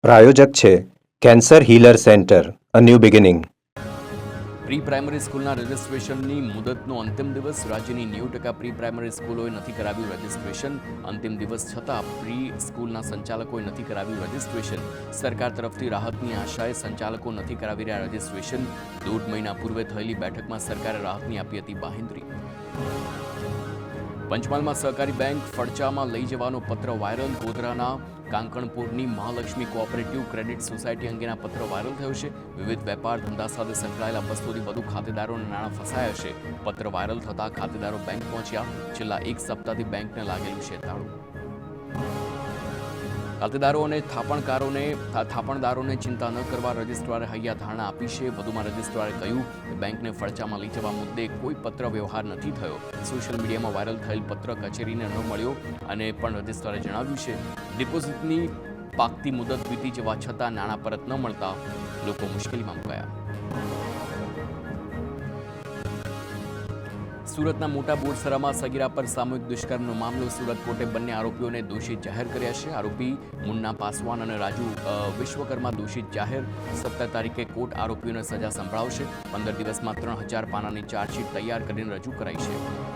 પ્રાયોજક છે cancer healer centre a new beginning. Pre primary સ્કૂલના રજિસ્ટ્રેશનની મુદતનો અંતિમ દિવસ. રાજ્યની 90% પ્રી પ્રાઇમરી સ્કૂલોએ નથી કરાવ્યું રજિસ્ટ્રેશન. અંતિમ દિવસ છતાં પ્રી સ્કૂલના સંચાલકોએ નથી કરાવ્યું રજિસ્ટ્રેશન. સરકાર તરફથી રાહતની આશાએ સંચાલકો નથી કરાવી રહ્યા રજિસ્ટ્રેશન. 1.5 મહિના પૂર્વે થયેલી બેઠકમાં સરકારે રાહતની આપી હતી બાંહેધરી. પંચમહાલમાં સહકારી બેંક ફડચામાં લઈ જવાનો પત્ર વાયરલ. ગોધરાના કાંકણપુરની મહાલક્ષ્મી કોઓપરેટિવ ક્રેડિટ સોસાયટી અંગેના પત્ર વાયરલ થયો છે. વિવિધ વેપાર ધંધા સાથે સંકળાયેલા 200થી વધુ ખાતેદારોના નાણાં ફસાયા છે. પત્ર વાયરલ થતાં ખાતેદારો બેંક પહોંચ્યા. છેલ્લા એક સપ્તાહથી બેંકને લાગેલું છે તાળું. ખાતેદારો અને થાપણદારોને ચિંતા ન કરવા રજિસ્ટ્રારે હૈયા ધારણા આપી છે. વધુમાં રજિસ્ટ્રારે કહ્યું કે બેંકને ફડચામાં લઈ જવા મુદ્દે કોઈ પત્ર વ્યવહાર નથી થયો. સોશિયલ મીડિયામાં વાયરલ થયેલ પત્ર કચેરીને ન મળ્યો અને પણ રજિસ્ટ્રારે જણાવ્યું છે ડિપોઝિટની પાકતી મુદત વીતી જવા છતાં નાણાં પરત ન મળતા લોકો મુશ્કેલીમાં મુકાયા. સુરતના મોટા બોરસરામાં સગીરા પર સામૂહિક દુષ્કર્મનો મામલો. સુરત કોર્ટે બંને આરોપીઓને દોષિત જાહેર કર્યા છે. આરોપી મુન્ના પાસવાન અને રાજુ વિશ્વકર્મા દોષિત જાહેર. 17 તારીખે કોર્ટ આરોપીઓને સજા સંભળાવશે. 15 દિવસમાં 3000 પાનાની ચાર્જશીટ તૈયાર કરીને રજૂ કરાઈ છે.